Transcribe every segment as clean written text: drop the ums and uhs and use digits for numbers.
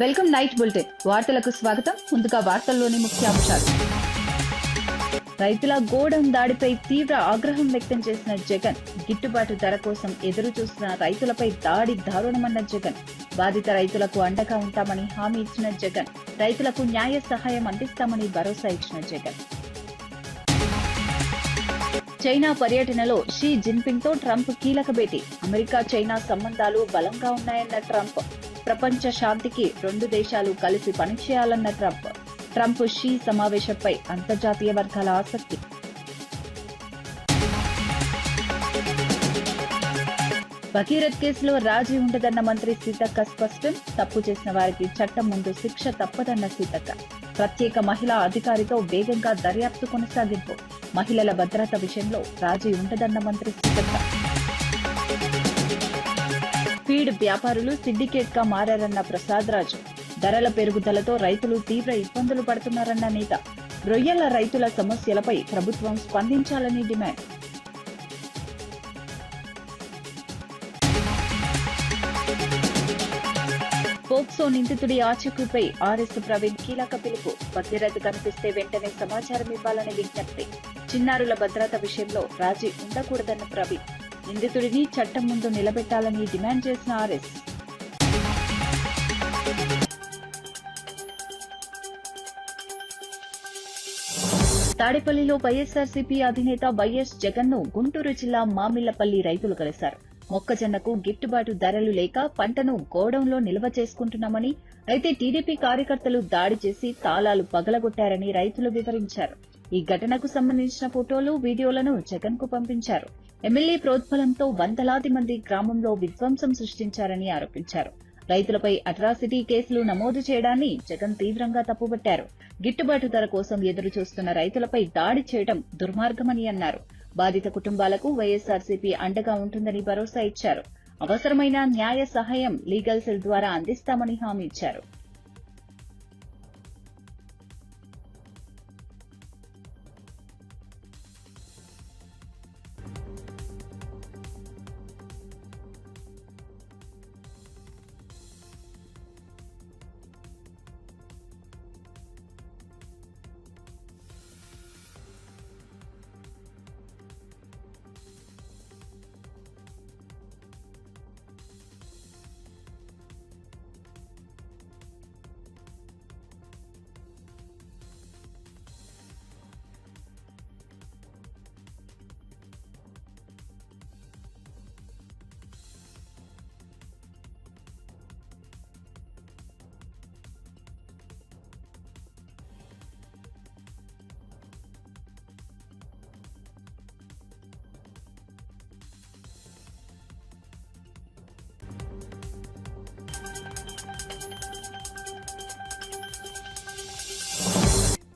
Welcome night bulletin వార్తలకు స్వాగతం. ముందుగా వార్తల్లోని ముఖ్యాంశాలు. రైతుల గోడౌన్ దాడిపై తీవ్ర ఆగ్రహం వ్యక్తం చేసిన జగన్. గిట్టుబాటు ధర కోసం ఎదురు చూస్తున్న రైతులపై దాడి దారుణమన్న జగన్. బాధిత రైతులకు అండగా ఉంటామని హామీ ఇచ్చిన జగన్. రైతులకు న్యాయ సహాయం అందిస్తామని భరోసా ఇచ్చిన జగన్. చైనా పర్యటనలో షీ జిన్పింగ్ తో ట్రంప్ కీలక భేటీ. అమెరికా చైనా సంబంధాలు బలంగా ఉన్నాయన్న ట్రంప్. ప్రపంచ శాంతికి రెండు దేశాలు కలిసి పనిచేయాలన్న ట్రంప్ షీ సమావేశంపై అంతర్జాతీయ వర్గాల ఆసక్తి. భగీరథ్ కేసులో రాజీ ఉండదన్న మంత్రి సీతక్క స్పష్టం. తప్పు చేసిన వారికి చట్టం ముందు శిక్ష తప్పదన్న సీతక్క. ప్రత్యేక మహిళా అధికారితో వేగంగా దర్యాప్తు కొనసాగింపు. మహిళల భద్రత విషయంలో రాజీ ఉండదన్న మంత్రి సీతక్క. ఫీడ్ వ్యాపారులు సిండికేట్ గా మారారన్న ప్రసాద్ రాజు. ధరల పెరుగుదలతో రైతులు తీవ్ర ఇబ్బందులు పడుతున్నారన్న నేత. రొయ్యల రైతుల సమస్యలపై ప్రభుత్వం స్పందించాలని డిమాండ్. పోక్సో నిందితుడి ఆచూకీపై ఆర్ఎస్ ప్రవీణ్ కీలక పిలుపు. భగీరథ్ కనిపిస్తే వెంటనే సమాచారం ఇవ్వాలని విజ్ఞప్తి. చిన్నారుల భద్రత విషయంలో రాజీ ఉండకూడదన్న ప్రవీణ్. నిందితుడిని చట్టం ముందు నిలబెట్టాలని డిమాండ్ చేసిన ఆర్ఎస్. తాడేపల్లిలో వైఎస్ఆర్సీపీ అధినేత వైఎస్ జగన్ ను గుంటూరు జిల్లా మామిళ్లపల్లి రైతులు కలిశారు. మొక్కజొన్నకు గిట్టుబాటు ధరలు లేక పంటను గోడౌన్లో నిల్వ చేసుకుంటున్నామని, అయితే టీడీపీ కార్యకర్తలు దాడి చేసి తాళాలు పగలగొట్టారని రైతులు వివరించారు. ఈ ఘటనకు సంబంధించిన ఫోటోలు, వీడియోలను జగన్ కు పంపించారు. ఎమ్మెల్యే ప్రోద్బలంతో వందలాది మంది గ్రామంలో విధ్వంసం సృష్టించారని ఆరోపించారు. రైతులపై అట్రాసిటీ కేసులు నమోదు చేయడాన్ని జగన్ తీవ్రంగా తప్పుబట్టారు. గిట్టుబాటు ధర కోసం ఎదురు చూస్తున్న రైతులపై దాడి చేయడం దుర్మార్గమని అన్నారు. బాధిత కుటుంబాలకు వైఎస్ఆర్సీపీ అండగా ఉంటుందని భరోసా ఇచ్చారు. అవసరమైన న్యాయ సహాయం లీగల్ సెల్ ద్వారా అందిస్తామని హామీ ఇచ్చారు.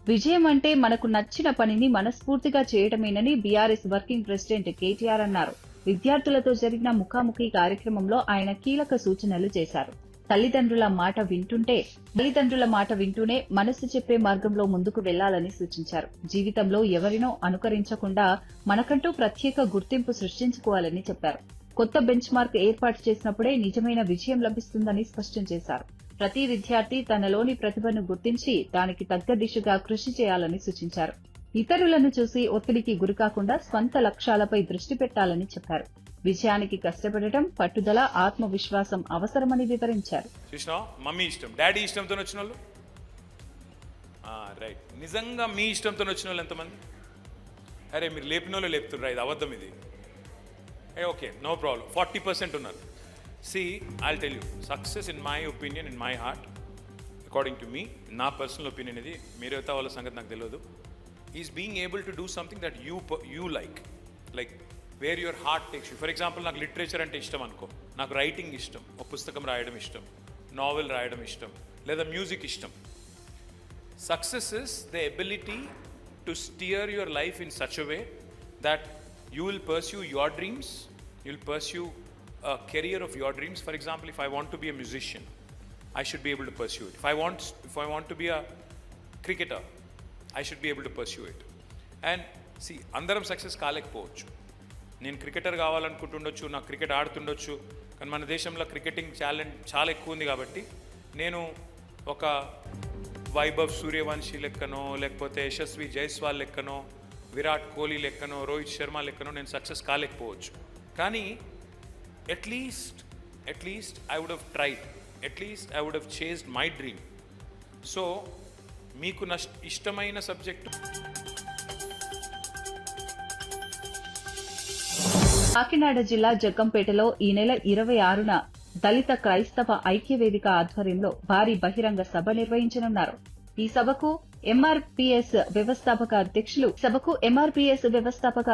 విజయం అంటే మనకు నచ్చిన పనిని మనస్ఫూర్తిగా చేయడమేనని బీఆర్ఎస్ వర్కింగ్ ప్రెసిడెంట్ కేటీఆర్ అన్నారు. విద్యార్థులతో జరిగిన ముఖాముఖి కార్యక్రమంలో ఆయన కీలక సూచనలు చేశారు. తల్లిదండ్రుల మాట వింటూనే మనసు చెప్పే మార్గంలో ముందుకు వెళ్లాలని సూచించారు. జీవితంలో ఎవరినో అనుకరించకుండా మనకంటూ ప్రత్యేక గుర్తింపు సృష్టించుకోవాలని చెప్పారు. కొత్త బెంచ్ మార్క్ ఏర్పాటు చేసినప్పుడే నిజమైన విజయం లభిస్తుందని స్పష్టం చేశారు. ప్రతి విద్యార్థి తనలోని ప్రతిభను గుర్తించి దానికి తగ్గ దిశగా కృషి చేయాలని సూచించారు. ఇతరులను చూసి ఒత్తిడికి గురికాకుండా స్వంత లక్ష్యాలపై దృష్టి పెట్టాలని చెప్పారు. విజయానికి కష్టపడటం, పట్టుదల, ఆత్మవిశ్వాసం అవసరమని వివరించారు. మమ్మీ ఇష్టం, డాడీ ఇష్టంతో వచ్చిన వాళ్ళు రైట్. నిజంగా మీ ఇష్టంతో వచ్చిన వాళ్ళు ఎంతమంది? అరే మీరు లేపిన వాళ్ళు లేపుతున్నారు, ఇది అబద్ధం, ఇది ఓకే, నో ప్రాబ్లం. 40% ఉన్నారు. See, I'll tell you, success in my opinion, in my heart, according to me, నా పర్సనల్ ఒపీనియన్ ఇది, మీరైతే వాళ్ళ సంగతి నాకు తెలియదు, is being able to do something that you like where your heart takes you. For example, నాకు literature అంటే ఇష్టం అనుకో, నాకు రైటింగ్ ఇష్టం, ఒక పుస్తకం రాయడం ఇష్టం, నావెల్ రాయడం ఇష్టం, లేదా మ్యూజిక్ ఇష్టం. Success is the ability to steer your life in such a way that you will pursue your dreams, you will pursue a career of your dreams. For example, if I want to be a musician, I should be able to pursue it. If I want to be a cricketer, I should be able to pursue it. And see, andaram success kalekpochu. నేను cricketer కావాలనుకుంటుండొచ్చు, నాకు cricket ఆడుతుండొచ్చు, కానీ మన దేశంలో cricketing talent చాలా ఎక్కువ ఉంది కాబట్టి నేను ఒక వైభవ్ సూర్యవంశీ లెక్కనో లేకపోతే యశస్వి జైస్వాల్ లెక్కనో విరాట్ కోహ్లీ లెక్కనో రోహిత్ శర్మ లెక్కనో నేను సక్సెస్ కాలేకపోవచ్చు. కానీ at least I would have tried, at least I would have chased my dream. So మీకు ఇష్టమైన సబ్జెక్టు కాకినాడ జిల్లా జగ్గంపేటలో ఈ నెల 26న దళిత క్రైస్తవ ఐక్యవేదిక ఆధ్వర్యంలో భారీ బహిరంగ సభ నిర్వహించనున్నారు. ఈ సభకు ఎంఆర్పీఎస్ వ్యవస్థాపక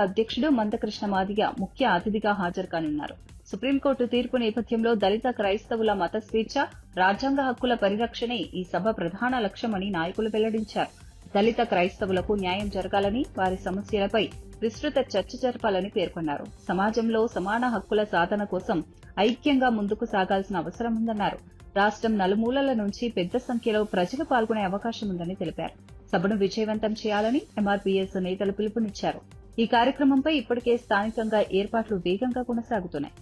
అధ్యక్షుడు మందకృష్ణ మాదిగ ముఖ్య అతిథిగా హాజరు కానున్నారు. సుప్రీంకోర్టు తీర్పు నేపథ్యంలో దళిత క్రైస్తవుల మత స్వేచ్ఛ, రాజ్యాంగ హక్కుల పరిరక్షణే ఈ సభ ప్రధాన లక్ష్యమని నాయకులు వెల్లడించారు. దళిత క్రైస్తవులకు న్యాయం జరగాలని, వారి సమస్యలపై విస్తృత చర్చ జరపాలని పేర్కొన్నారు. సమాజంలో సమాన హక్కుల సాధన కోసం ఐక్యంగా ముందుకు సాగాల్సిన అవసరం ఉందన్నారు. రాష్ట్రం నలుమూలల నుంచి పెద్ద సంఖ్యలో ప్రజలు పాల్గొనే అవకాశం ఉందని తెలిపారు. సభను విజయవంతం చేయాలని ఎంఆర్పీఎస్ నేతలు పిలుపునిచ్చారు. ఈ కార్యక్రమంపై ఇప్పటికే స్థానికంగా ఏర్పాట్లు వేగంగా కొనసాగుతున్నాయి.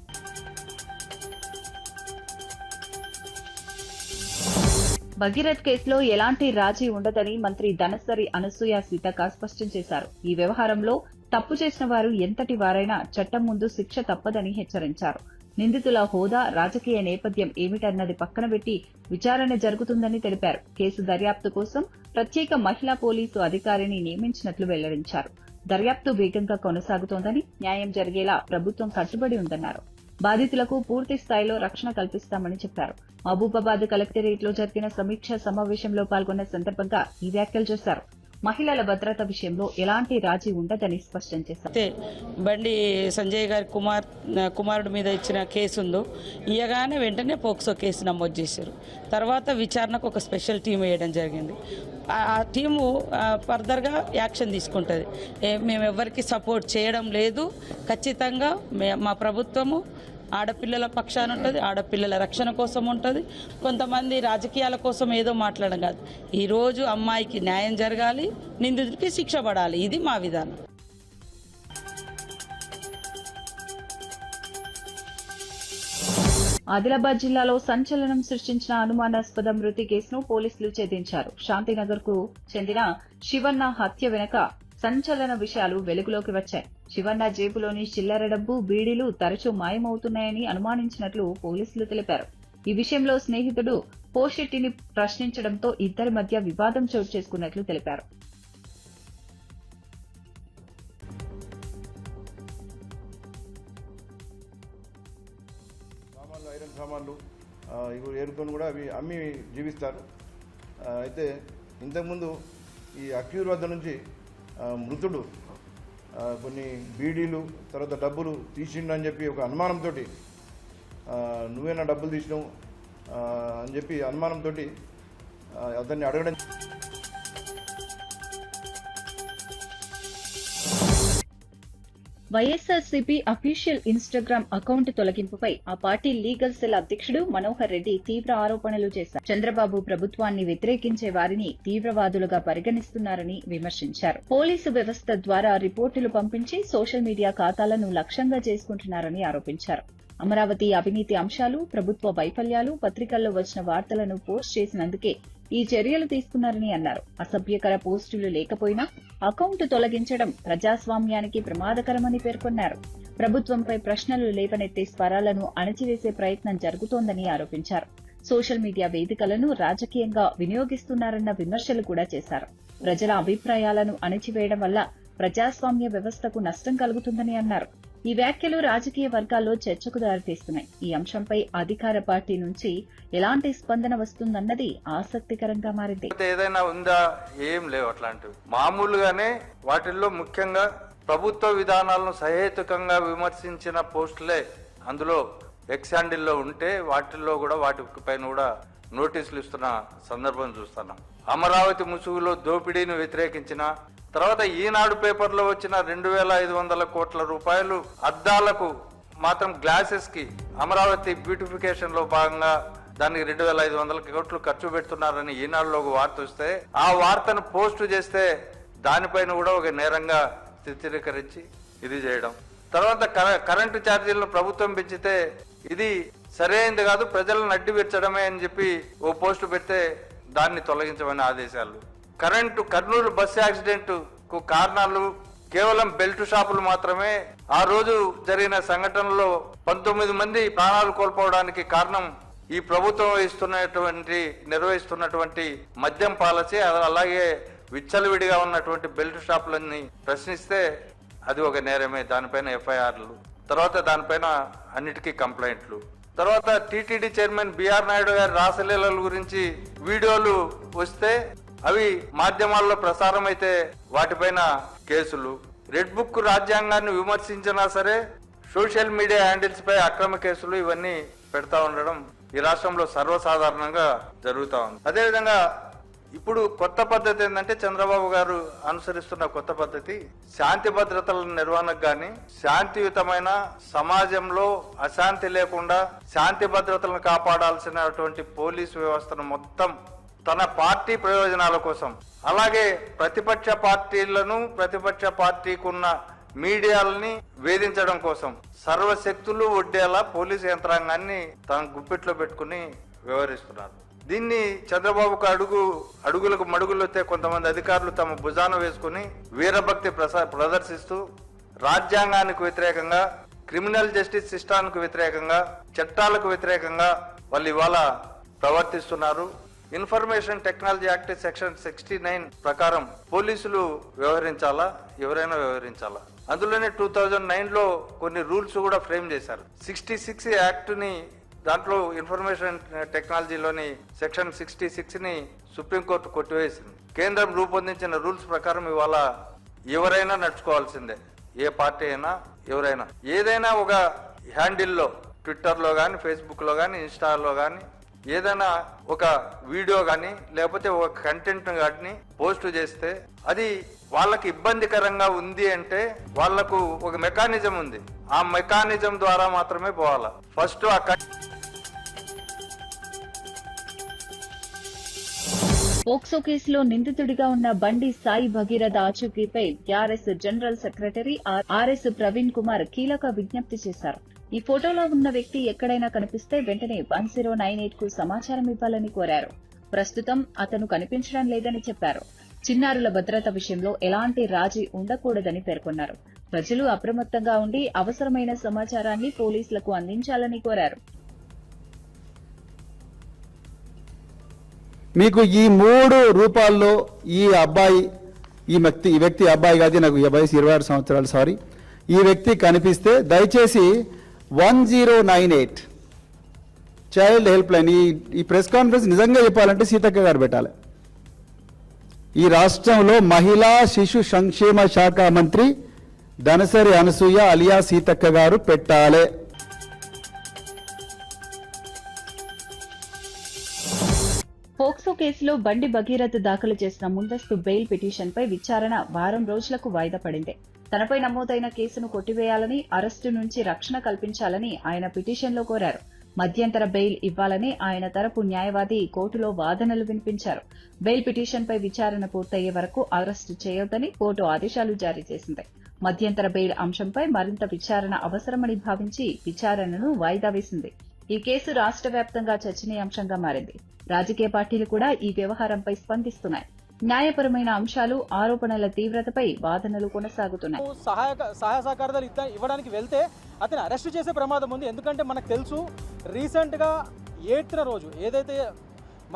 భగీరథ్ కేసులో ఎలాంటి రాజీ ఉండదని మంత్రి ధనసరి అనసూయ సీతక్క స్పష్టం చేశారు. ఈ వ్యవహారంలో తప్పు చేసిన వారు ఎంతటి వారైనా చట్టం ముందు శిక్ష తప్పదని హెచ్చరించారు. నిందితుల హోదా, రాజకీయ నేపథ్యం ఏమిటన్నది పక్కన పెట్టి విచారణ జరుగుతుందని తెలిపారు. కేసు దర్యాప్తు కోసం ప్రత్యేక మహిళా పోలీసు అధికారిని నియమించినట్లు వెల్లడించారు. దర్యాప్తు వేగంగా కొనసాగుతోందని, న్యాయం జరిగేలా ప్రభుత్వం కట్టుబడి ఉందన్నారు. బాధితులకు పూర్తి స్థాయిలో రక్షణ కల్పిస్తామని చెప్పారు. మహబూబాబాద్ కలెక్టరేట్లో జరిగిన సమీక్షా సమావేశంలో పాల్గొన్న సందర్భంగా ఈ వ్యాఖ్యలు చేశారు. మహిళల భద్రత విషయంలో ఎలాంటి రాజీ ఉండదని స్పష్టం చేశారు. బండి సంజయ్ గారి కుమారుడి మీద ఇచ్చిన కేసు ఉందో ఇయ్యగానే వెంటనే పోక్సో కేసు నమోదు చేశారు. తర్వాత విచారణకు ఒక స్పెషల్ టీం వేయడం జరిగింది. ఆ టీము ఫర్దర్గా యాక్షన్ తీసుకుంటుంది. మేము ఎవరికి సపోర్ట్ చేయడం లేదు. ఖచ్చితంగా మా ప్రభుత్వము ఆడపిల్లల పక్షాన ఉంటుంది, ఆడపిల్లల రక్షణ కోసం ఉంటుంది. కొంతమంది రాజకీయాల కోసం ఏదో మాట్లాడడం కాదు. ఈరోజు అమ్మాయికి న్యాయం జరగాలి, నిందితుడికి శిక్ష పడాలి. ఇది మా విధానం. ఆదిలాబాద్ జిల్లాలో సంచలనం సృష్టించిన అనుమానాస్పద మృతి కేసును పోలీసులు ఛేదించారు. శాంతినగర్ కు చెందిన శివన్న హత్య వెనుక సంచలన విషయాలు వెలుగులోకి వచ్చాయి. శివన్న జేబులోని చిల్లర డబ్బు, బీడీలు తరచూ మాయమవుతున్నాయని అనుమానించినట్లు పోలీసులు తెలిపారు. ఈ విషయంలో స్నేహితుడు పోషెట్టిని ప్రశ్నించడంతో ఇద్దరి మధ్య వివాదం చోటు చేసుకున్నట్లు తెలిపారు. ఐరన్ సామాన్లు ఏరుకొని కూడా అవి అమ్మి జీవిస్తారు. అయితే ఇంతకుముందు ఈ అక్యూర్ వద్ద నుంచి మృతుడు కొన్ని బీడీలు, తర్వాత డబ్బులు తీసిండని చెప్పి ఒక అనుమానంతో, నువ్వేనా డబ్బులు తీసినావు అని చెప్పి అనుమానంతో అతన్ని అడగడం. వైఎస్ఆర్సీపీ అఫీషియల్ ఇన్స్టాగ్రామ్ అకౌంట్ తొలగింపుపై ఆ పార్టీ లీగల్ సెల్ అధ్యక్షుడు మనోహర్ రెడ్డి తీవ్ర ఆరోపణలు చేశారు. చంద్రబాబు ప్రభుత్వాన్ని వ్యతిరేకించే వారిని తీవ్రవాదులుగా పరిగణిస్తున్నారని విమర్శించారు. పోలీసు వ్యవస్థ ద్వారా రిపోర్టులు పంపించి సోషల్ మీడియా ఖాతాలను లక్ష్యంగా చేసుకుంటున్నారని ఆరోపించారు. అమరావతి అవినీతి అంశాలు, ప్రభుత్వ వైఫల్యాలు, పత్రికల్లో వచ్చిన వార్తలను పోస్ట్ చేసినందుకే ఈ చర్యలు తీసుకున్నారని అన్నారు. అసభ్యకర పోస్టులు లేకపోయినా అకౌంట్ తొలగించడం ప్రజాస్వామ్యానికి ప్రమాదకరమని పేర్కొన్నారు. ప్రభుత్వంపై ప్రశ్నలు లేవనెత్తే స్వరాలను అణచివేసే ప్రయత్నం జరుగుతోందని ఆరోపించారు. సోషల్ మీడియా వేదికలను రాజకీయంగా వినియోగిస్తున్నారన్న విమర్శలు కూడా చేశారు. ప్రజల అభిప్రాయాలను అణచివేయడం వల్ల ప్రజాస్వామ్య వ్యవస్థకు నష్టం కలుగుతుందని అన్నారు. ఈ వ్యాఖ్యలు రాజకీయ వర్గాల్లో చర్చకు దారితీస్తున్నాయి. ఈ అంశంపై అధికార పార్టీ నుంచి ఎలాంటి స్పందన వస్తుందన్నది ఆసక్తికరంగా మారింది. ఏదైనా ఉందా? ఏం లేవు అట్లాంటివి. మామూలుగానే వాటిల్లో ముఖ్యంగా ప్రభుత్వ విధానాలను సహేతుకంగా విమర్శించిన పోస్టులే అందులో ఎక్స్ హ్యాండిల్లో ఉంటే వాటిల్లో కూడా వాటిపైన కూడా నోటీసులు ఇస్తున్న సందర్భం చూస్తున్నాం. అమరావతి ముసుగులో దోపిడీని వ్యతిరేకించిన తర్వాత ఈనాడు పేపర్లో వచ్చిన 2,500 కోట్ల రూపాయలు అద్దాలకు మాత్రం గ్లాసెస్ కి అమరావతి బ్యూటిఫికేషన్ లో భాగంగా దానికి 2,500 కోట్లు ఖర్చు పెడుతున్నారని ఈనాడులో ఒక వార్త వస్తే ఆ వార్తను పోస్టు చేస్తే దానిపైన కూడా ఒక నేరంగా చిత్రీకరించి ఇది చేయడం. తర్వాత కరెంటు ఛార్జీలను ప్రభుత్వం పెంచితే ఇది సరైనది కాదు, ప్రజలను అడ్డు విర్చడమే అని చెప్పి ఓ పోస్టు పెడితే దాన్ని తొలగించమని ఆదేశాలు. కర్నూలు బస్సు యాక్సిడెంట్ కు కారణాలు కేవలం బెల్ట్ షాపులు మాత్రమే. ఆ రోజు జరిగిన సంఘటనలో 19 మంది ప్రాణాలు కోల్పోవడానికి కారణం ఈ ప్రభుత్వం నిర్వహిస్తున్నటువంటి మద్యం పాలసీ, అలాగే విచ్చలవిడిగా ఉన్నటువంటి బెల్ట్ షాపులన్నీ ప్రశ్నిస్తే అది ఒక నేరమే. దానిపైన ఎఫ్ఐఆర్లు, తర్వాత దానిపైన అన్నిటికీ కంప్లైంట్లు. తర్వాత టీటీడీ చైర్మన్ బిఆర్ నాయుడు గారి రాసలీలల గురించి వీడియోలు వస్తే అవి మాధ్యమాల్లో ప్రసారం అయితే వాటిపైన కేసులు. రెడ్ బుక్ రాజ్యాంగాన్ని విమర్శించినా సరే సోషల్ మీడియా హ్యాండిల్స్ పై అక్రమ కేసులు ఇవన్నీ పెడతా ఉండడం ఈ రాష్ట్రంలో సర్వసాధారణంగా జరుగుతా ఉంది. అదేవిధంగా ఇప్పుడు కొత్త పద్ధతి ఏంటంటే చంద్రబాబు గారు అనుసరిస్తున్న కొత్త పద్ధతి శాంతి భద్రతల నిర్వహణకు గాని, శాంతియుతమైన సమాజంలో అశాంతి లేకుండా శాంతి భద్రతలను కాపాడాల్సినటువంటి పోలీసు వ్యవస్థను మొత్తం తన పార్టీ ప్రయోజనాల కోసం, అలాగే ప్రతిపక్ష పార్టీకున్న మీడియాలని వేధించడం కోసం సర్వశక్తులు ఒడ్డేలా పోలీసు యంత్రాంగాన్ని తన గుప్పిట్లో పెట్టుకుని వ్యవహరిస్తున్నారు. దీన్ని చంద్రబాబుకు అడుగులకు మడుగులొత్తే కొంతమంది అధికారులు తమ భుజాన వేసుకుని వీరభక్తి ప్రదర్శిస్తూ రాజ్యాంగానికి వ్యతిరేకంగా, క్రిమినల్ జస్టిస్ సిస్టానికి వ్యతిరేకంగా, చట్టాలకు వ్యతిరేకంగా వాళ్ళు ఇవాళ ప్రవర్తిస్తున్నారు. ఇన్ఫర్మేషన్ టెక్నాలజీ యాక్ట్ సెక్షన్ 69 ప్రకారం పోలీసులు వ్యవహరించాలా, ఎవరైనా వ్యవహరించాలా. అందులోనే 2009లో కొన్ని రూల్స్ కూడా ఫ్రేమ్ చేశారు. 66 యాక్ట్ ని, దాంట్లో ఇన్ఫర్మేషన్ టెక్నాలజీలోని సెక్షన్ 66 ని సుప్రీంకోర్టు కొట్టివేసింది. కేంద్రం రూపొందించిన రూల్స్ ప్రకారం ఇవాళ ఎవరైనా నడుచుకోవాల్సిందే, ఏ పార్టీ అయినా ఎవరైనా. ఏదైనా ఒక హ్యాండిల్లో, ట్విట్టర్లో కానీ, ఫేస్బుక్లో కానీ, ఇన్స్టాలో కానీ ఏదైనా ఒక వీడియో కానీ లేకపోతే ఒక కంటెంట్ కానీ పోస్ట్ చేస్తే అది వాళ్ళకి ఇబ్బందికరంగా ఉంది అంటే వాళ్లకు ఒక మెకానిజం ఉంది. ఆ మెకానిజం ద్వారా మాత్రమే పోవాలా. ఫస్ట్ పోక్సో కేసులో నిందితుడిగా ఉన్న బండి సాయి భగీరథ ఆచూకీపై TRS general secretary RS Praveen Kumar కీలక విజ్ఞప్తి చేశారు. ఈ ఫోటోలో ఉన్న వ్యక్తి ఎక్కడైనా కనిపిస్తే వెంటనే 1098 కు సమాచారం ఇవ్వాలని కోరారు. ప్రస్తుతం అతను కనిపించడం లేదని చెప్పారు. చిన్నారుల భద్రత విషయంలో ఎలాంటి రాజీ ఉండకూడదని పేర్కొన్నారు. ప్రజలు అప్రమత్తంగా ఉండి అవసరమైన సమాచారాన్ని పోలీసులకు అందించాలని కోరారు. మీకు ఈ 3 రూపాల్లో ఈ వ్యక్తి అబ్బాయి కాదు, నాకు వయసు 26 సంవత్సరాలు, సారీ, ఈ వ్యక్తి కనిపిస్తే దయచేసి 1098 చైల్డ్ హెల్ప్ లైన్, ఈ ప్రెస్ కాన్ఫరెన్స్ నిజంగా చెప్పాలంటే సీతక్క గారు పెట్టాలి. ఈ రాష్ట్రంలో మహిళా శిశు సంక్షేమ శాఖ మంత్రి దనసరి అనసూయ అలియా సీతక్క గారు పెట్టాలి. పోక్సో కేసులో బండి భగీరథ్ దాఖలు చేసిన ముందస్తు బెయిల్ పిటిషన్పై విచారణ వారం రోజులకు వాయిదా పడింది. తనపై నమోదైన కేసును కొట్టివేయాలని, అరెస్టు నుంచి రక్షణ కల్పించాలని ఆయన పిటిషన్లో కోరారు. మధ్యంతర బెయిల్ ఇవ్వాలని ఆయన తరపు న్యాయవాది కోర్టులో వాదనలు వినిపించారు. బెయిల్ పిటిషన్పై విచారణ పూర్తయ్యే వరకు అరెస్టు చేయొద్దని కోర్టు ఆదేశాలు జారీ చేసింది. మధ్యంతర బెయిల్ అంశంపై మరింత విచారణ అవసరమని భావించి విచారణను వాయిదా వేసింది. ఈ కేసు రాష్ట్ర వ్యాప్తంగా చర్చనీయాంశంగా మారింది. రాజకీయ పార్టీలు కూడా ఈ వ్యవహారంపై స్పందిస్తున్నాయి. న్యాయపరమైన అంశాలు, ఆరోపణల తీవ్రతపై వాదనలు కొనసాగుతున్నాయి. సహాయ సహకారాలు ఇవ్వడానికి వెళ్తే అతను అరెస్ట్ చేసే ప్రమాదం ఉంది. ఎందుకంటే మనకు తెలుసు రీసెంట్గా 8th రోజు ఏదైతే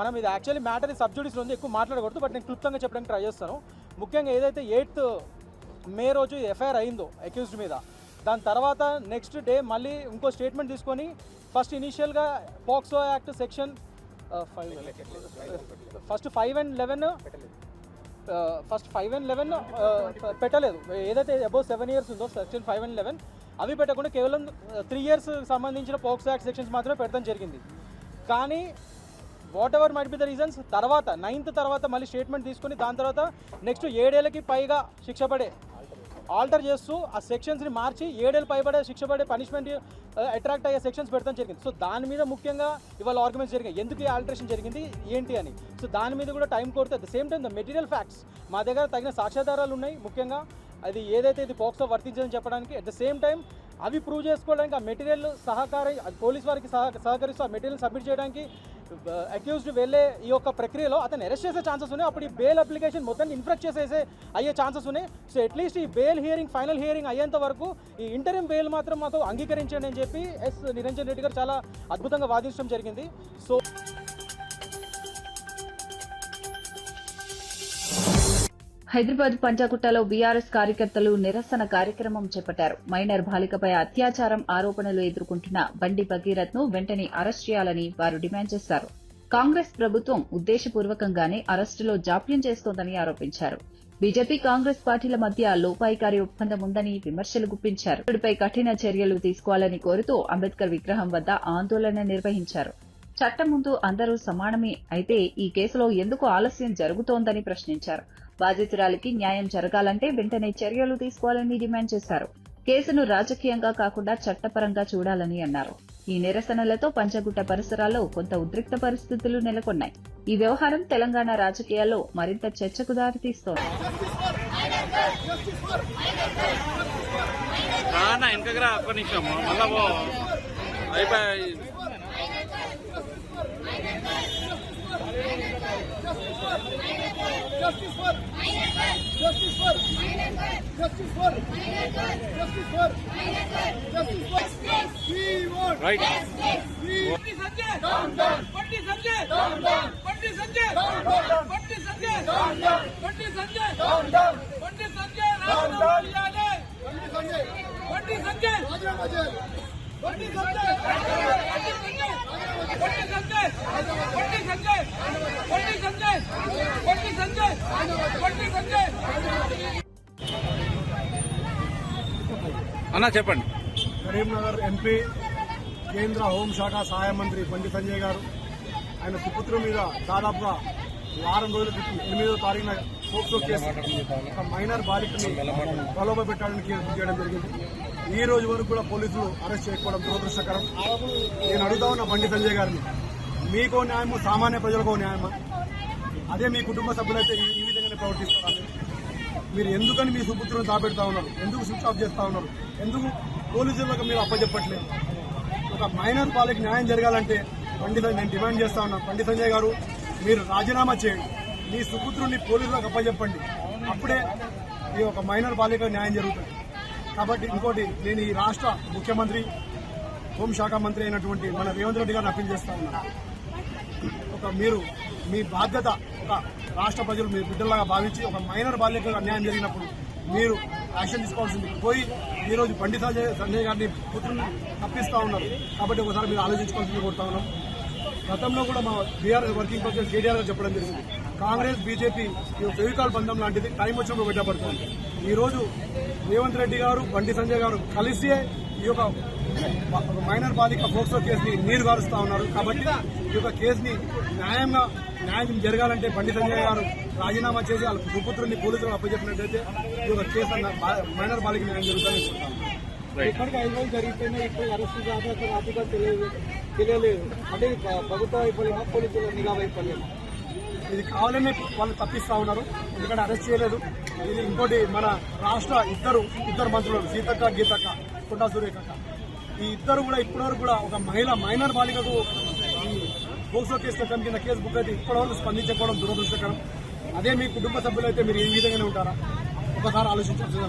మనం ఇది యాక్చువల్లీ మ్యాటర్ సబ్జుడిస్లో ఉంది, ఎక్కువ మాట్లాడకూడదు, బట్ నేను క్లుప్తంగా చెప్పడానికి ట్రై చేస్తాను. ముఖ్యంగా ఏదైతే 8th మే రోజు ఎఫ్ఐఆర్ అయిందో అక్యూజ్డ్ మీద, దాని తర్వాత నెక్స్ట్ డే మళ్ళీ ఇంకో స్టేట్మెంట్ తీసుకొని ఫస్ట్ ఇనీషియల్గా పోక్సో యాక్ట్ సెక్షన్ 5 and 11 పెట్టలేదు. ఏదైతే అబౌవ్ 7 years ఉందో సెక్షన్ 5 and 11 అవి పెట్టకుండా కేవలం 3 years సంబంధించిన పోక్సో యాక్ట్ సెక్షన్స్ మాత్రమే పెట్టడం జరిగింది. కానీ what ever might be the reasons, తర్వాత 9th తర్వాత మళ్ళీ స్టేట్మెంట్ తీసుకుని దాని తర్వాత నెక్స్ట్ 7 ఏళ్ళకి పైగా శిక్ష పడే ఆల్టర్ చేస్తూ ఆ సెక్షన్స్ని మార్చి 7 ఏళ్ళు పైబడే శిక్ష పడే పనిష్మెంట్ అట్రాక్ట్ అయ్యే సెక్షన్స్ పెడతాం జరిగింది. సో దాని మీద ముఖ్యంగా ఇవాళ ఆర్గ్యుమెంట్స్ జరిగాయి, ఎందుకు ఈ ఆల్టరేషన్ జరిగింది ఏంటి అని. సో దాని మీద కూడా టైం కోరితే at the same time the material facts మా దగ్గర తగిన సాక్ష్యాధారాలు ఉన్నాయి. ముఖ్యంగా అది ఏదైతే ఇది పోక్సో వర్తించదని చెప్పడానికి అట్ ద సేమ్ టైం అవి ప్రూవ్ చేసుకోవడానికి ఆ మెటీరియల్ పోలీస్ వారికి సహకరిస్తూ ఆ మెటీరియల్ సబ్మిట్ చేయడానికి అక్యూజ్డ్ వెళ్ళే ఈ యొక్క ప్రక్రియలో అతను అరెస్ట్ చేసే ఛాన్సెస్ ఉన్నాయి. అప్పుడు ఈ బెయిల్ అప్లికేషన్ మొత్తాన్ని ఇన్ఫ్రాక్ట్ అయ్యే ఛాన్సెస్ ఉన్నాయి. సో అట్లీస్ట్ ఈ బెయిల్ హియరింగ్ ఫైనల్ హియరింగ్ అయ్యేంత వరకు ఈ ఇంటరిమ్ బెయిల్ మాత్రం మాకు అంగీకరించండి అని చెప్పి నిరంజన్ రెడ్డి గారు చాలా అద్భుతంగా వాదించడం జరిగింది. సో హైదరాబాద్ పంజాగుట్టలో బీఆర్ఎస్ కార్యకర్తలు నిరసన కార్యక్రమం చేపట్టారు. మైనర్ బాలికపై అత్యాచారం ఆరోపణలు ఎదుర్కొంటున్న బండి భగీరథ్ ను వెంటనే అరెస్ట్ చేయాలని వారు డిమాండ్ చేశారు. కాంగ్రెస్ ప్రభుత్వం ఉద్దేశపూర్వకంగానే అరెస్టులో జాప్యం చేస్తోందని ఆరోపించారు. బీజేపీ కాంగ్రెస్ పార్టీల మధ్య లోపాయికారి ఒప్పందం ఉందని విమర్శలు గుప్పించారు. ఇప్పటిపై కఠిన చర్యలు తీసుకోవాలని కోరుతూ అంబేద్కర్ విగ్రహం వద్ద ఆందోళన నిర్వహించారు. చట్టం ముందు అందరూ సమానమే, అయితే ఈ కేసులో ఎందుకు ఆలస్యం జరుగుతోందని ప్రశ్నించారు. బాధితురాలికి న్యాయం జరగాలంటే వెంటనే చర్యలు తీసుకోవాలని డిమాండ్ చేశారు. కేసును రాజకీయంగా కాకుండా చట్టపరంగా చూడాలని అన్నారు. ఈ నిరసనలతో పంజాగుట్ట పరిసరాల్లో కొంత ఉద్రిక్త పరిస్థితులు నెలకొన్నాయి. ఈ వ్యవహారం తెలంగాణ రాజకీయాల్లో మరింత చర్చకు దారితీస్తోంది. అన్నా చెప్పండి. కరీంనగర్ ఎంపీ కేంద్ర హోంశాఖ సహాయ మంత్రి బండి సంజయ్ గారు ఆయన సుపుత్రుల మీద దాదాపుగా వారం రోజుల క్రితం 8వ తారీఖున పోక్సో కేసు ఒక మైనర్ బాలికని ప్రలోభ పెట్టాలని కేసు చేయడం జరిగింది. ఈ రోజు వరకు కూడా పోలీసులు అరెస్ట్ చేయకపోవడం దురదృష్టకరం. నేను అడుగుతా ఉన్న బండి సంజయ్ గారిని, మీకో న్యాయమో సామాన్య ప్రజలకో న్యాయమా? అదే మీ కుటుంబ సభ్యులైతే ఈ విధంగానే ప్రవర్తిస్తారు. మీరు ఎందుకని మీ సుపుత్రులను దాపెడతా ఉన్నారు? ఎందుకు స్విచ్ ఆఫ్ చేస్తా ఉన్నారు? ఎందుకు పోలీసులకు మీరు అప్పచెప్పట్లేదు? ఒక మైనర్ బాలిక న్యాయం జరగాలంటే నేను డిమాండ్ చేస్తా ఉన్నాను, బండి సంజయ్ గారు మీరు రాజీనామా చేయండి, మీ సుపుత్రుని పోలీసులకు అప్పచెప్పండి, అప్పుడే ఈ ఒక మైనర్ బాలిక న్యాయం జరుగుతుంది. కాబట్టి ఇంకోటి, నేను ఈ రాష్ట్ర ముఖ్యమంత్రి హోంశాఖ మంత్రి అయినటువంటి మన రేవంత్ రెడ్డి గారిని అప్పీల్ చేస్తా ఉన్నాను. మీరు మీ బాధ్యత ఒక రాష్ట్ర ప్రజలు మీ బిడ్డలాగా భావించి ఒక మైనర్ బాలికలకు అన్యాయం జరిగినప్పుడు మీరు యాక్షన్ తీసుకోవాల్సింది పోయి ఈరోజు బండి సంజయ్ గారిని పుత్రుని తప్పిస్తా ఉన్నారు. కాబట్టి ఒకసారి మీరు ఆలోచించుకోవాల్సింది కోరుతా ఉన్నాం. గతంలో కూడా మా బీఆర్ఎస్ వర్కింగ్ ప్రెసిడెంట్ కేటీఆర్ గారు చెప్పడం జరిగింది, కాంగ్రెస్ బీజేపీ ఫెవికాల్ బంధం లాంటిది, టైం వచ్చినప్పుడు పెట్టబడుతుంది. ఈరోజు రేవంత్ రెడ్డి గారు బండి సంజయ్ గారు కలిసి ఈ యొక్క మైనర్ బాలిక పోక్సో కేసుని నీరు గారుస్తా ఉన్నారు. కాబట్టి ఈ యొక్క కేసుని న్యాయం జరగాలంటే బండి సంజయ్ గారు రాజీనామా చేసి వాళ్ళ సుపుత్రుని పోలీసులకు అప్పచెప్పినట్టయితే ఈ యొక్క కేసు మైనర్ బాలిక న్యాయం జరుగుతుందని చెప్తాను. ఇప్పటికీ 5 రోజులు జరిగిపోయినా ఇప్పుడు అరెస్ట్ రాజకీయ తెలియలేదు. అంటే ప్రభుత్వ వైఫల్యమా, పోలీసుల నిఘా వైఫల్యమా? ఇది కావాలనే వాళ్ళు తప్పిస్తా ఉన్నారు, ఎందుకంటే అరెస్ట్ చేయలేదు. ఇది ఇంకోటి, మన రాష్ట్ర ఇద్దరు మంత్రులు సీతక్క గీతక్క కొండా సూర్యకక్క, ఈ ఇద్దరు కూడా ఇప్పటివరకు కూడా ఒక మైనర్ బాలికకు ఈ పోక్సో కేసు చట్టం కింద కేసు బుక్ అయితే ఇప్పటివరకు స్పందించకపోవడం దురదృష్టకరం. అదే మీ కుటుంబ సభ్యులైతే మీరు ఈ విధంగానే ఉంటారా? ఒకసారి ఆలోచించాల్సింది.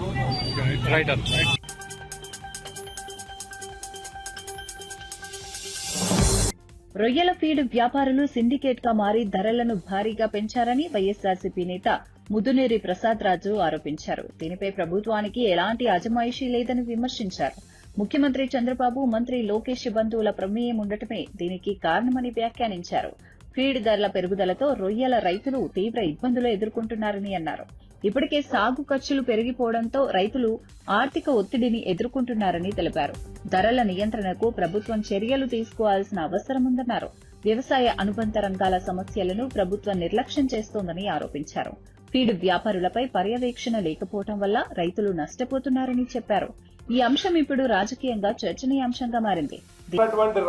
రొయ్యల ఫీడ్ వ్యాపారులు సిండికేట్ గా మారి ధరలను భారీగా పెంచారని వైఎస్ఆర్సీపీ నేత ముదునేరి ప్రసాద్ రాజు ఆరోపించారు. దీనిపై ప్రభుత్వానికి ఎలాంటి అజమాయిషీ లేదని విమర్శించారు. ముఖ్యమంత్రి చంద్రబాబు, మంత్రి లోకేష్ బంధువుల ప్రమేయం ఉండటమే దీనికి కారణమని వ్యాఖ్యానించారు. ఫీడ్ ధరల పెరుగుదలతో రొయ్యల రైతులు తీవ్ర ఇబ్బందులు ఎదుర్కొంటున్నారని అన్నారు. ఇప్పటికే సాగు ఖర్చులు పెరిగిపోవడంతో రైతులు ఆర్థిక ఒత్తిడిని ఎదుర్కొంటున్నారని తెలిపారు. ధరల నియంత్రణకు ప్రభుత్వం చర్యలు తీసుకోవాల్సిన అవసరముందన్నారు. వ్యవసాయ అనుబంధ రంగాల సమస్యలను ప్రభుత్వం నిర్లక్ష్యం చేస్తోందని ఆరోపించారు. ఫీడ్ వ్యాపారులపై పర్యవేక్షణ లేకపోవడం వల్ల రైతులు నష్టపోతున్నారని చెప్పారు. ఈ అంశం ఇప్పుడు రాజకీయంగా చర్చనీయాంశంగా మారింది.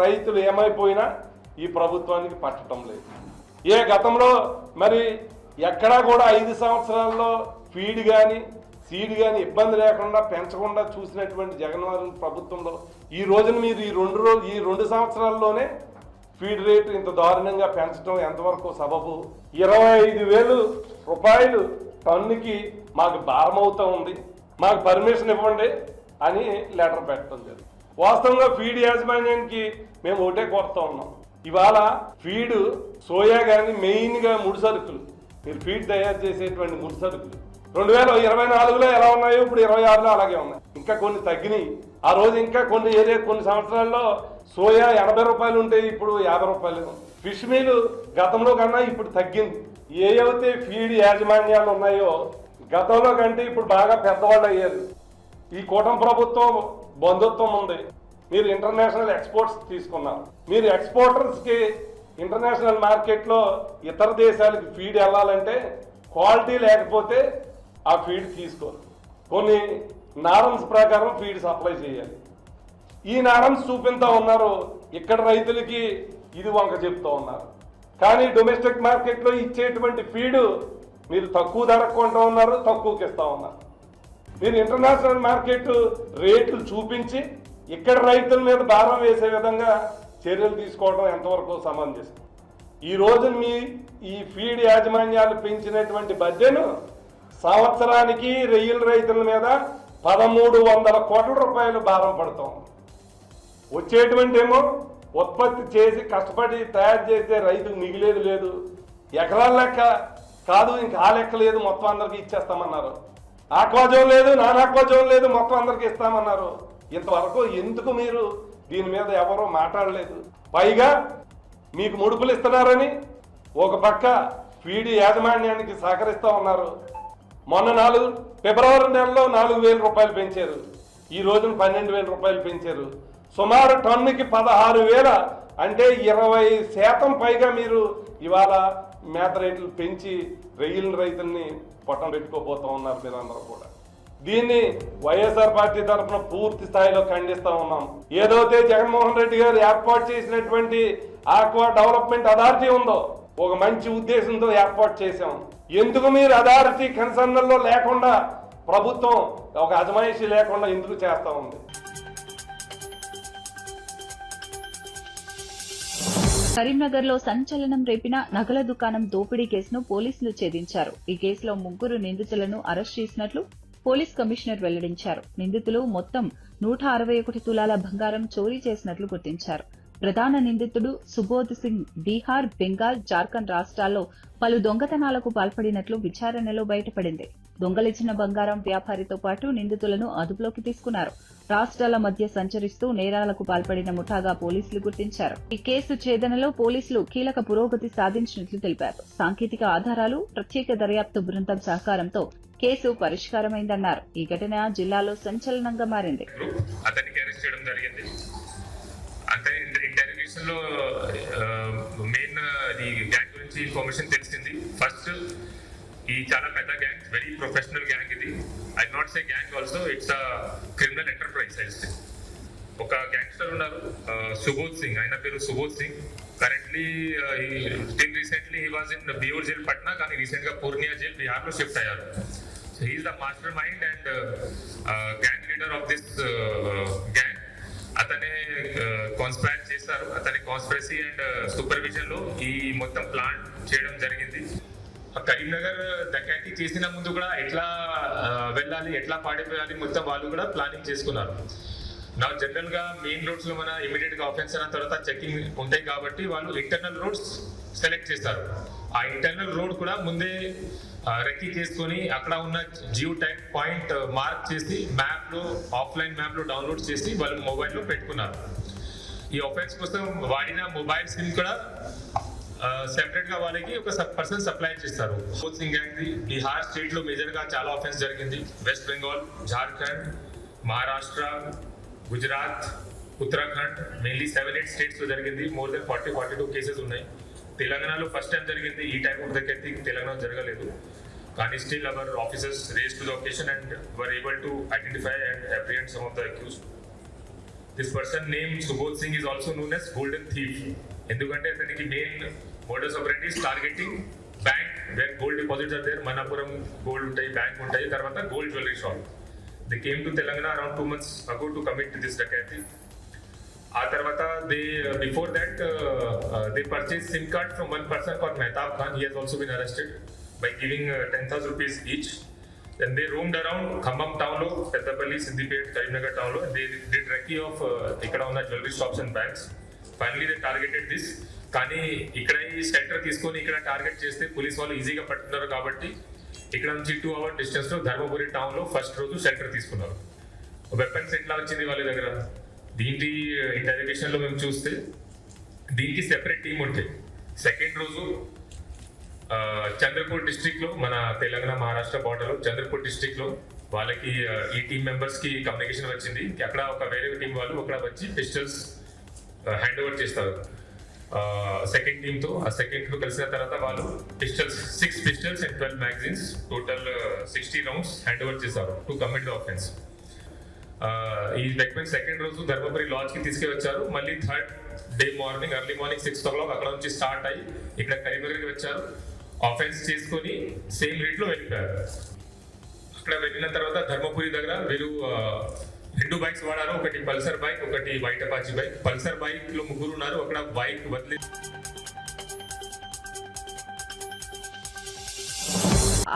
రైతులు ఏమైపోయినా ఈ ప్రభుత్వానికి పట్టడం లేదు. గతంలో మరి ఎక్కడా కూడా 5 సంవత్సరాల్లో ఫీడ్ కానీ సీడ్ కానీ ఇబ్బంది లేకుండా పెంచకుండా చూసినటువంటి జగన్మోహన్ ప్రభుత్వంలో ఈ రోజున మీరు ఈ రెండు సంవత్సరాల్లోనే ఫీడ్ రేటు ఇంత దారుణంగా పెంచడం ఎంతవరకు సబబు? 25,000 రూపాయలు టన్నుకి మాకు భారం అవుతూ ఉంది, మాకు పర్మిషన్ ఇవ్వండి అని లెటర్ పెట్టడం జరిగింది. వాస్తవంగా ఫీడ్ యాజమాన్యానికి మేము ఒకటే కోరుతా ఉన్నాం. ఇవాళ ఫీడ్ సోయా కానీ మెయిన్గా ముడి సరుకులు, మీరు ఫీడ్ తయారు చేసేటువంటి ముడి సరుకులు 2024లో ఎలా ఉన్నాయో ఇప్పుడు 26లో అలాగే ఉన్నాయి. ఇంకా కొన్ని తగ్గినాయి. ఆ రోజు ఇంకా కొన్ని సంవత్సరాల్లో సోయా 80 రూపాయలు ఉంటే ఇప్పుడు 50 రూపాయలు. ఫిష్ మీల్ గతంలో కన్నా ఇప్పుడు తగ్గింది. ఏవైతే ఫీడ్ యాజమాన్యాలు ఉన్నాయో గతంలో కంటే ఇప్పుడు బాగా పెద్దవాళ్ళు అయ్యారు. ఈ కూటమి ప్రభుత్వం బంధుత్వం ఉంది. మీరు ఇంటర్నేషనల్ ఎక్స్పోర్ట్స్ తీసుకున్నారు. మీరు ఎక్స్పోర్టర్స్కి ఇంటర్నేషనల్ మార్కెట్లో ఇతర దేశాలకు ఫీడ్ వెళ్ళాలంటే క్వాలిటీ లేకపోతే ఆ ఫీడ్ తీసుకోరు. కొన్ని నారమ్స్ ప్రకారం ఫీడ్ సప్లై చేయాలి. ఈ నారమ్స్ చూపిస్తూ ఉన్నారు, ఇక్కడ రైతులకి ఇది వంక చెప్తూ ఉన్నారు. కానీ డొమెస్టిక్ మార్కెట్లో ఇచ్చేటువంటి ఫీడు మీరు తక్కువ ధరకు కొంటూ ఉన్నారు, తక్కువకి ఇస్తూ ఉన్నారు. మీరు ఇంటర్నేషనల్ మార్కెట్ రేట్లు చూపించి ఇక్కడ రైతుల మీద భారం వేసే విధంగా చర్యలు తీసుకోవడం ఎంతవరకు సమంజసం? ఈ రోజు ఈ ఫీడ్ యాజమాన్యాలు పెంచినటువంటి బడ్జెట్ సంవత్సరానికి రొయ్యల రైతుల మీద 1,300 కోట్ల రూపాయలు భారం పడతాం. వచ్చేటువంటి ఏమో ఉత్పత్తి చేసి కష్టపడి తయారు చేసే రైతుకు మిగిలేదు లేదు. ఎకరాల లెక్క కాదు, ఇంకా ఆ లెక్క లేదు, మొత్తం అందరికి ఇచ్చేస్తామన్నారు. ఆక్వాజోన్ లేదు, నాన్ ఆక్వాజోన్ లేదు, మొత్తం అందరికి ఇస్తామన్నారు. ఇంతవరకు ఎందుకు మీరు దీని మీద ఎవరో మాట్లాడలేదు? పైగా మీకు ముడుపులు ఇస్తున్నారని ఒక పక్క ఫీడ్ యాజమాన్యానికి సహకరిస్తూ ఉన్నారు. మొన్న ఫిబ్రవరి నెలలో 4,000 రూపాయలు పెంచారు, ఈ రోజున 12,000 రూపాయలు పెంచారు. సుమారు టన్నుకి 16,000, అంటే 20% పైగా మీరు ఇవాళ మేత రేట్లు పెంచి రొయ్యల రైతుల్ని పొట్టం పెట్టుకోబోతూ ఉన్నారు మీరందరూ కూడా. దీన్ని వైఎస్ఆర్ పార్టీ తరఫున పూర్తి స్థాయిలో ఖండిస్తా ఉన్నాం. ఏదైతే జగన్మోహన్ రెడ్డి గారు ఏర్పాటు చేసినటువంటి ఆక్వా డెవలప్మెంట్ అథారిటీ ఉందో, ఒక మంచి ఉద్దేశంతో ఏర్పాటు చేశాం. ఎందుకు మీరు అథారిటీ కన్సర్న్లో లేకుండా, ప్రభుత్వం ఒక అజమాయిషీ లేకుండా ఎందుకు చేస్తా ఉంది? కరీంనగర్ లో సంచలనం రేపిన నగల దుకాణం దోపిడీ కేసును పోలీసులు ఛేదించారు. ఈ కేసులో 3 నిందితులను అరెస్ట్ చేసినట్లు పోలీస్ కమిషనర్ వెల్లడించారు. నిందితులు మొత్తం 161 తులాల బంగారం చోరీ చేసినట్లు గుర్తించారు. ప్రధాన నిందితుడు సుబోధ్ సింగ్ బీహార్, బెంగాల్, జార్ఖండ్ రాష్ట్రాల్లో పలు దొంగతనాలకు పాల్పడినట్లు విచారణలో బయటపడింది. దొంగలించిన బంగారం వ్యాపారితో పాటు నిందితులను అదుపులోకి తీసుకున్నారు. రాష్ట్రాల మధ్య సంచరిస్తూ నేరాలకు పాల్పడిన ముఠాగా పోలీసులు గుర్తించారు. ఈ కేసు ఛేదనలో పోలీసులు కీలక పురోగతి సాధించినట్లు తెలిపారు. సాంకేతిక ఆధారాలు, ప్రత్యేక దర్యాప్తు బృందం సహకారంతో కేసు పరిష్కారమైందన్నారు. ఈ ఘటన జిల్లాలో సంచలనంగా మారింది. అతనికి అరెస్ట్ చేయడం జరిగింది. అంటే ఇంటర్వ్యూషన్ లో మెయిన్ ఈ గ్యాంగ్ గురించి ఇన్ఫర్మేషన్ తెలిసింది. ఫస్ట్ ఈ చాలా పెద్ద గ్యాంగ్, వెరీ ప్రొఫెషనల్ గ్యాంగ్ ఇది. I not say gang also, it's a criminal enterprise. ఒక గ్యాంగ్స్టర్ ఉన్నారు సుబోధ్ సింగ్, ఆయన పేరు Subodh Singh. Currently still recently he was in Beur jail Patna, కానీ రీసెంట్ గా పూర్ణియా జైల్ బిహార్ లో షిఫ్ట్ అయ్యారు. So he is the master mind and gang leader of this gang. అతనే conspire చేస్తారు. అతని కాన్స్పైరసీ అండ్ సూపర్విజన్ లో ఈ మొత్తం ప్లాన్ చేయడం జరిగింది. కరీంనగర్ డకాటీ చేసిన ముందు కూడా ఎట్లా వెళ్ళాలి, ఎట్లా పాడిపోయాలి, మొత్తం వాళ్ళు కూడా ప్లానింగ్ చేసుకున్నారు. నా జనరల్ గా మెయిన్ రోడ్స్ లో మన ఇమీడియట్ గా ఆఫెన్స్ అయిన తర్వాత చెకింగ్ ఉంటాయి కాబట్టి వాళ్ళు ఇంటర్నల్ రోడ్స్ సెలెక్ట్ చేస్తారు. ఆ ఇంటర్నల్ రోడ్ కూడా ముందే రెక్కి చేసుకొని అక్కడ ఉన్న జియో ట్యాగ్ పాయింట్ మార్క్ చేసి మ్యాప్ లో, ఆఫ్లైన్ మ్యాప్ లో డౌన్లోడ్ చేసి వాళ్ళు మొబైల్లో పెట్టుకున్నారు. ఈ ఆఫెన్స్ కోసం వాడిన మొబైల్ సిమ్ కూడా సెపరేట్ గా వాళ్ళకి ఒక పర్సన్ సప్లై చేస్తారు. సుబోధ్ సింగ్ గ్యాంగ్ బీహార్ స్టేట్ లో మేజర్ గా చాలా ఆఫెన్స్ జరిగింది. West Bengal, Jharkhand, Maharashtra, Gujarat, Uttarakhand, mainly 7-8 states లో జరిగింది. మోర్ దెన్ 42 కేసెస్ ఉన్నాయి. తెలంగాణలో ఫస్ట్ టైం జరిగింది. ఈ టైప్ ఆఫ్ డకాటీ తెలంగాణ జరగలేదు. కానీ still our officers rose to the occasion and were able to identify and apprehend some of the accused. This person name Subodh Singh is also known as golden thief. ఎందుకంటే అతనికి main modus operandi targeting bank where gold deposits are there. Manapuram gold untai, bank untai, tarvata gold jewelry shop. They came to Telangana around 2 months ago to commit this dakati. ఆ తర్వాత before that they purchased SIM card from one person called Mehtab Khan. He has also been arrested by giving 10,000 rupees each. Then they roamed around Khambam town lo, Peddapalli, Siddipet, Karimnagar town lo, and they did recce of ikkada unna jewelry shops and banks. Finally they targeted this. కానీ ఇక్కడ ఈ shelter తీసుకొని ఇక్కడ target చేస్తే police వాళ్ళు ఈజీగా పట్టుకున్నారు కాబట్టి ఇక్కడ నుంచి 2 hour డిస్టెన్స్ లో ధర్మపురి టౌన్ లో ఫస్ట్ రోజు షెల్టర్ తీసుకున్నారు. వెపన్స్ ఎట్లా వచ్చింది వాళ్ళ దగ్గర? దీంటి ఇంటర్రోగేషన్ లో మేము చూస్తే దీనికి సెపరేట్ టీం ఉంటాయి. సెకండ్ రోజు చంద్రపూర్ డిస్ట్రిక్ట్ లో, మన తెలంగాణ మహారాష్ట్ర బార్డర్ లో చంద్రపూర్ డిస్ట్రిక్ట్ లో వాళ్ళకి ఈ టీం మెంబర్స్ కి కమ్యూనికేషన్ వచ్చింది. అక్కడ ఒక వేరే టీం వాళ్ళు అక్కడ వచ్చి పిస్టల్స్ హ్యాండ్ ఓవర్ చేస్తారు సెకండ్ టీమ్ తో. ఆ సెకండ్ టీమ్ కలిసిన తర్వాత వాళ్ళు pistols 6 pistols and 12 magazines total 60 rounds hand over చేశారు టు కమిట్ ద ఆఫెన్స్. ఈ వెపన్ సెకండ్ రోజు ధర్మపురి లాడ్జ్ కి తీసుకెళ్ళొచ్చారు. మళ్ళీ third day morning early morning 6 o'clock అక్కడ నుంచి స్టార్ట్ అయ్యి ఇక్కడ కరీంనగర్కి వచ్చారు. ఆఫెన్స్ చేసుకొని సేమ్ రేట్ లో వెళ్ళిపోయారు. అక్కడ వెళ్ళిన తర్వాత ధర్మపురి దగ్గర వీరు 2 బైక్స్ వాడారు. ఒకటి పల్సర్ బైక్, ఒకటి white Apache bike. Pulsar bike లో 3 ఉన్నారు. అక్కడ బైక్ వదిలి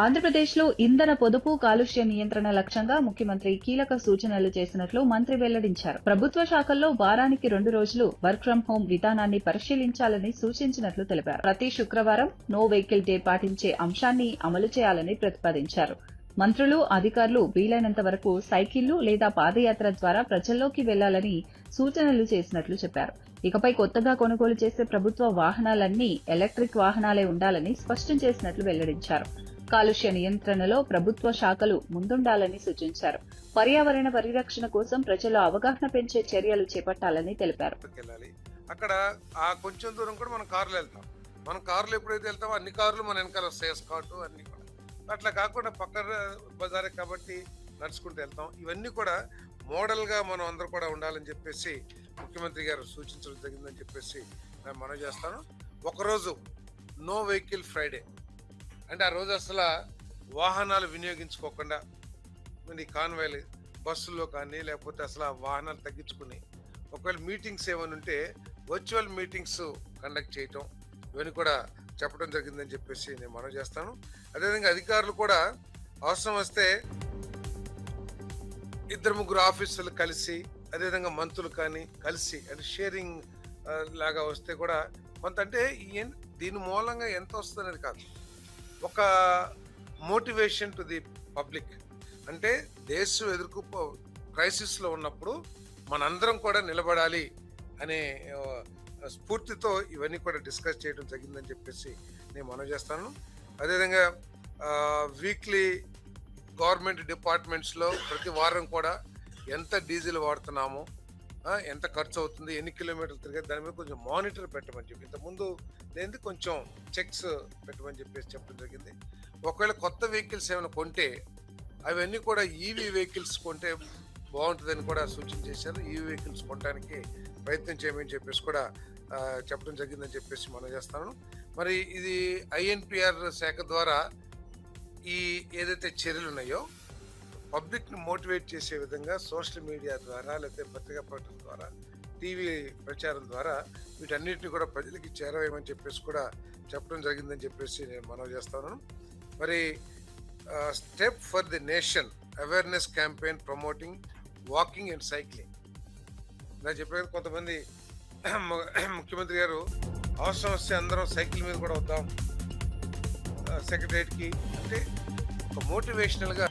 ఆంధ్రప్రదేశ్లో ఇంధన పొదుపు, కాలుష్య నియంత్రణ లక్ష్యంగా ముఖ్యమంత్రి కీలక సూచనలు చేసినట్లు మంత్రి వెల్లడించారు. ప్రభుత్వ శాఖల్లో వారానికి 2 రోజులు వర్క్ ఫ్రం హోం విధానాన్ని పరిశీలించాలని సూచించినట్లు తెలిపారు. ప్రతి శుక్రవారం నో వెహికల్ డే పాటించే అంశాన్ని అమలు చేయాలని ప్రతిపాదించారు. మంత్రులు, అధికారులు వీలైనంత వరకు సైకిళ్లు లేదా పాదయాత్ర ద్వారా ప్రజల్లోకి వెళ్లాలని సూచనలు చేసినట్లు చెప్పారు. ఇకపై కొత్తగా కొనుగోలు చేసే ప్రభుత్వ వాహనాలన్నీ ఎలక్ట్రిక్ వాహనాలే ఉండాలని స్పష్టం చేసినట్లు వెల్లడించారు. కాలుష్య నియంత్రణలో ప్రభుత్వ శాఖలు ముందుండాలని సూచించారు. పర్యావరణ పరిరక్షణ కోసం ప్రజల్లో అవగాహన పెంచే చర్యలు చేపట్టాలని తెలిపారు. అక్కడ ఆ కొంచెం దూరం కూడా మనం కార్లు వెళ్తాం. మనం కార్లు ఎప్పుడైతే వెళ్తామో అన్ని కార్లు మన వెనకాల వస్తాయి, స్కాట్ అన్ని కూడా. అట్లా కాకుండా పక్కన బజారే కాబట్టి నడుచుకుంటూ వెళ్తాం. ఇవన్నీ కూడా మోడల్గా మనం అందరూ కూడా ఉండాలని చెప్పేసి ముఖ్యమంత్రి గారు సూచించడం జరిగిందని చెప్పేసి నేను మనవి చేస్తాను. ఒకరోజు నో వెహికల్ ఫ్రైడే అంటే ఆ రోజు అసలు వాహనాలు వినియోగించుకోకుండా ఈ కాన్వాయ్లు బస్సుల్లో కానీ లేకపోతే అసలు వాహనాలు తగ్గించుకుని ఒకవేళ మీటింగ్స్ ఏమైనా ఉంటే వర్చువల్ మీటింగ్స్ కండక్ట్ చేయటం ఇవన్నీ కూడా చెప్పడం జరిగిందని చెప్పేసి నేను మనవి చేస్తాను. అదేవిధంగా అధికారులు కూడా అవసరం వస్తే 2-3 ఆఫీసులు కలిసి, అదేవిధంగా మంత్రులు కానీ కలిసి అంటే షేరింగ్ లాగా వస్తే కూడా కొంత అంటే దీని మూలంగా ఎంత వస్తుంది అనేది కాదు, ఒక మోటివేషన్ టు ది పబ్లిక్. అంటే దేశం ఎదుర్కొ క్రైసిస్లో ఉన్నప్పుడు మనందరం కూడా నిలబడాలి అనే స్ఫూర్తితో ఇవన్నీ కూడా డిస్కస్ చేయడం జరిగిందని చెప్పేసి నేను మనవి చేస్తాను. అదేవిధంగా వీక్లీ గవర్నమెంట్ డిపార్ట్మెంట్స్లో ప్రతి వారం కూడా ఎంత డీజిల్ వాడుతున్నాము, ఎంత ఖర్చు అవుతుంది, ఎన్ని కిలోమీటర్లు తిరిగే దాని మీద కొంచెం మానిటర్ పెట్టమని చెప్పి ఇంతకుముందు లేని కొంచెం చెక్స్ పెట్టమని చెప్పేసి చెప్పడం జరిగింది. ఒకవేళ కొత్త వెహికల్స్ ఏమైనా కొంటే అవన్నీ కూడా ఈవీ వెహికల్స్ కొంటే బాగుంటుందని కూడా సూచన చేశారు. ఈవీ వెహికల్స్ కొనడానికి ప్రయత్నం చేయమని చెప్పేసి కూడా చెప్పడం జరిగిందని చెప్పేసి మనం చేస్తాను. మరి ఇది INPR శాఖ ద్వారా ఈ ఏదైతే చర్యలు ఉన్నాయో పబ్లిక్ని మోటివేట్ చేసే విధంగా సోషల్ మీడియా ద్వారా లేకపోతే పత్రికా ప్రకటన ద్వారా టీవీ ప్రచారం ద్వారా వీటన్నిటిని కూడా ప్రజలకి చేరవేయమని చెప్పేసి కూడా చెప్పడం జరిగిందని చెప్పేసి నేను మనవి చేస్తాను. మరి step for the nation awareness campaign promoting walking and cycling. నేను చెప్పేది కొంతమంది ముఖ్యమంత్రి గారు అవసరం వస్తే అందరం సైకిల్ మీద కూడా వద్దాం సెక్రటరియట్కి అంటే ఒక మోటివేషనల్గా